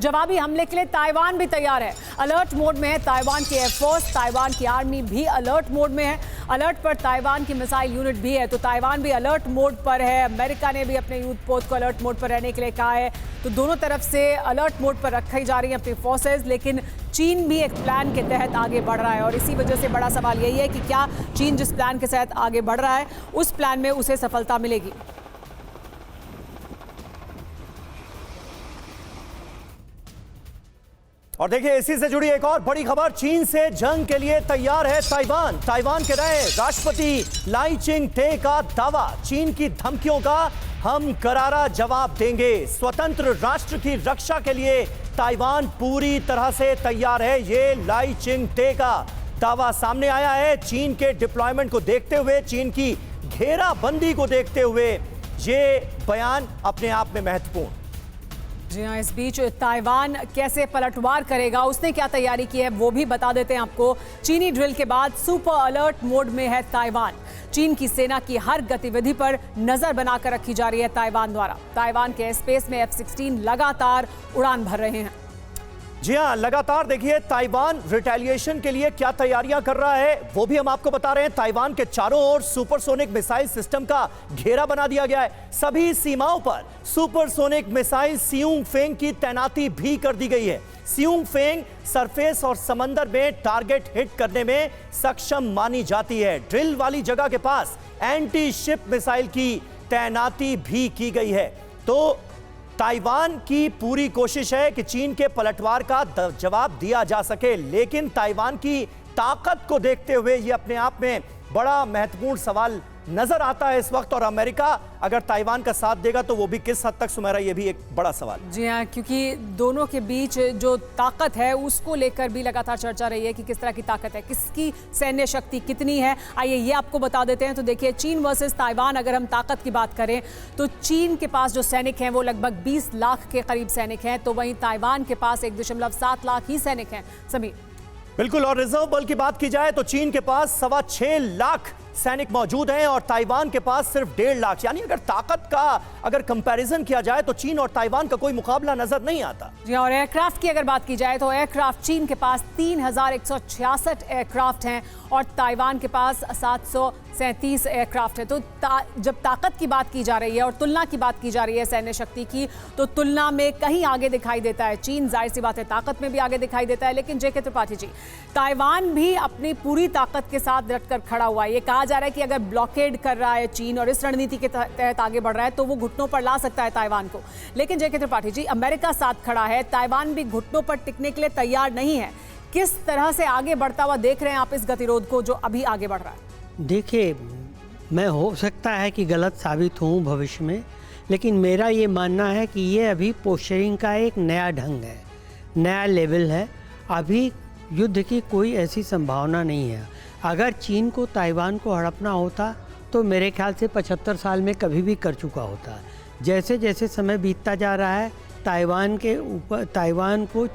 जवाबी हमले के लिए ताइवान भी तैयार है, अलर्ट मोड में है ताइवान की एयरफोर्स, ताइवान की आर्मी भी अलर्ट मोड में है। अलर्ट पर ताइवान की मिसाइल यूनिट भी है, तो ताइवान भी अलर्ट मोड पर है। अमेरिका ने भी अपने युद्ध पोत को अलर्ट मोड पर रहने के लिए कहा है, तो दोनों तरफ से अलर्ट मोड पर रखी जा रही है अपनी फोर्सेज। लेकिन चीन भी एक प्लान के तहत आगे बढ़ रहा है और इसी वजह से बड़ा सवाल यही है कि क्या चीन जिस प्लान के तहत आगे बढ़ रहा है उस प्लान में उसे सफलता मिलेगी। और देखिए, इसी से जुड़ी एक और बड़ी खबर, चीन से जंग के लिए तैयार है ताइवान। ताइवान के नए राष्ट्रपति लाई चिंग-ते का दावा, चीन की धमकियों का हम करारा जवाब देंगे। स्वतंत्र राष्ट्र की रक्षा के लिए ताइवान पूरी तरह से तैयार है, ये लाई चिंग-ते का दावा सामने आया है। चीन के डिप्लॉयमेंट को देखते हुए, चीन की घेराबंदी को देखते हुए ये बयान अपने आप में महत्वपूर्ण। जी हाँ, इस बीच ताइवान कैसे पलटवार करेगा, उसने क्या तैयारी की है वो भी बता देते हैं आपको। चीनी ड्रिल के बाद सुपर अलर्ट मोड में है ताइवान। चीन की सेना की हर गतिविधि पर नजर बनाकर रखी जा रही है ताइवान द्वारा। ताइवान के स्पेस में F-16 लगातार उड़ान भर रहे हैं। जी हाँ, लगातार देखिए ताइवान रिटेलिएशन के लिए क्या तैयारियां कर रहा है वो भी हम आपको बता रहे हैं। ताइवान के चारों ओर सुपरसोनिक मिसाइल सिस्टम का घेरा बना दिया गया है। सभी सीमाओं पर सुपरसोनिक मिसाइल सियुंग फेंग की तैनाती भी कर दी गई है। सियुंग फेंग सरफेस और समंदर में टारगेट हिट करने में सक्षम मानी जाती है। ड्रिल वाली जगह के पास एंटी शिप मिसाइल की तैनाती भी की गई है। तो ताइवान की पूरी कोशिश है कि चीन के पलटवार का जवाब दिया जा सके, लेकिन ताइवान की ताकत को देखते हुए यह अपने आप में बड़ा महत्वपूर्ण सवाल नजर आता है इस वक्त। और अमेरिका अगर ताइवान का साथ देगा तो वो भी किस हद तक, सुमेरा, ये भी एक बड़ा सवाल। जी हाँ, क्योंकि दोनों के बीच जो ताकत है उसको लेकर भी लगातार चर्चा रही है कि किस तरह की ताकत है, किसकी सैन्य शक्ति कितनी है। आइए ये आपको बता देते हैं। तो देखिए, चीन वर्सेस ताइवान, अगर हम ताकत की बात करें तो चीन के पास जो सैनिक हैं वो लगभग 20 लाख के करीब सैनिक हैं, तो वहीं ताइवान के पास 1.7 लाख ही सैनिक हैं। सभी बिल्कुल। और रिजर्व बल की बात की जाए तो चीन के पास 6.25 लाख सैनिक मौजूद हैं और ताइवान के पास सिर्फ 1.5 लाख। यानी अगर ताकत का अगर कंपैरिजन किया जाए तो चीन और ताइवान का कोई मुकाबला नजर नहीं आता। जी, और एयरक्राफ्ट की अगर बात की जाए तो एयरक्राफ्ट चीन के पास 3166 एयरक्राफ्ट हैं और ताइवान के पास 737 एयरक्राफ्ट है। तो जब ताकत की बात की जा रही है और तुलना की बात की जा रही है सैन्य शक्ति की, तो तुलना में कहीं आगे दिखाई देता है चीन। जाहिर सी बात है ताकत में भी आगे दिखाई देता है, लेकिन जेके त्रिपाठी जी, ताइवान भी अपनी पूरी ताकत के साथ डटकर खड़ा हुआ है। ये कहा जा रहा है कि अगर ब्लॉकेड कर रहा है चीन और इस रणनीति के तहत आगे बढ़ रहा है तो वो घुटनों पर ला सकता है ताइवान को। लेकिन जेके त्रिपाठी जी, अमेरिका साथ खड़ा है, ताइवान भी घुटनों पर टिकने के लिए तैयार नहीं है। किस तरह से आगे बढ़ता हुआ देख रहे हैं आप इस गतिरोध को जो अभी आगे बढ़ रहा है? देखिए, मैं हो सकता है कि गलत साबित हूँ भविष्य में, लेकिन मेरा ये मानना है कि ये अभी पोस्चरिंग का एक नया ढंग है, नया लेवल है। अभी युद्ध की कोई ऐसी संभावना नहीं है। अगर चीन को ताइवान को हड़पना होता तो मेरे ख्याल से 75 साल में कभी भी कर चुका होता। जैसे जैसे समय बीतता जा रहा है, ताइवान को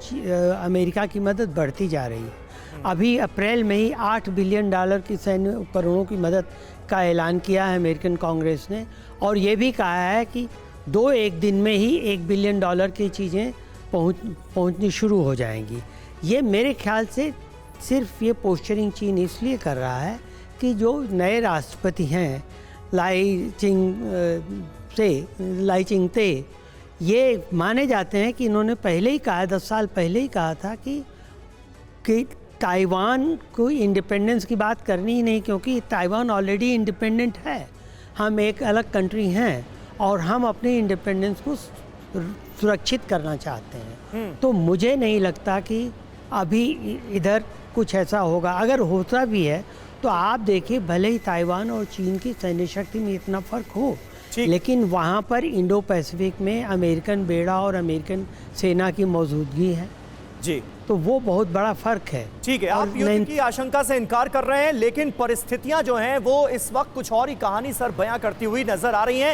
अमेरिका की मदद बढ़ती जा रही है। अभी अप्रैल में ही $8 बिलियन की सैन्य उपकरणों की मदद का ऐलान किया है अमेरिकन कांग्रेस ने, और ये भी कहा है कि 2-1 दिन में ही $1 बिलियन की चीज़ें पहुंचनी शुरू हो जाएंगी। ये मेरे ख्याल से सिर्फ ये पोस्चरिंग चीन इसलिए कर रहा है कि जो नए राष्ट्रपति हैं लाई चिंग-ते, ये माने जाते हैं कि इन्होंने पहले ही कहा, 10 साल पहले ही कहा था कि ताइवान को इंडिपेंडेंस की बात करनी ही नहीं, क्योंकि ताइवान ऑलरेडी इंडिपेंडेंट है। हम एक अलग कंट्री हैं और हम अपने इंडिपेंडेंस को सुरक्षित करना चाहते हैं। तो मुझे नहीं लगता कि अभी इधर कुछ ऐसा होगा। अगर होता भी है तो आप देखिए, भले ही ताइवान और चीन की सैन्य शक्ति में इतना फर्क हो, लेकिन वहाँ पर इंडो पैसिफिक में अमेरिकन बेड़ा और अमेरिकन सेना की मौजूदगी है जी, तो वो बहुत बड़ा फर्क है। ठीक है, आप युद्ध की आशंका से इनकार कर रहे हैं, लेकिन परिस्थितियां जो हैं वो इस वक्त कुछ और ही कहानी सर बयां करती हुई नजर आ रही हैं।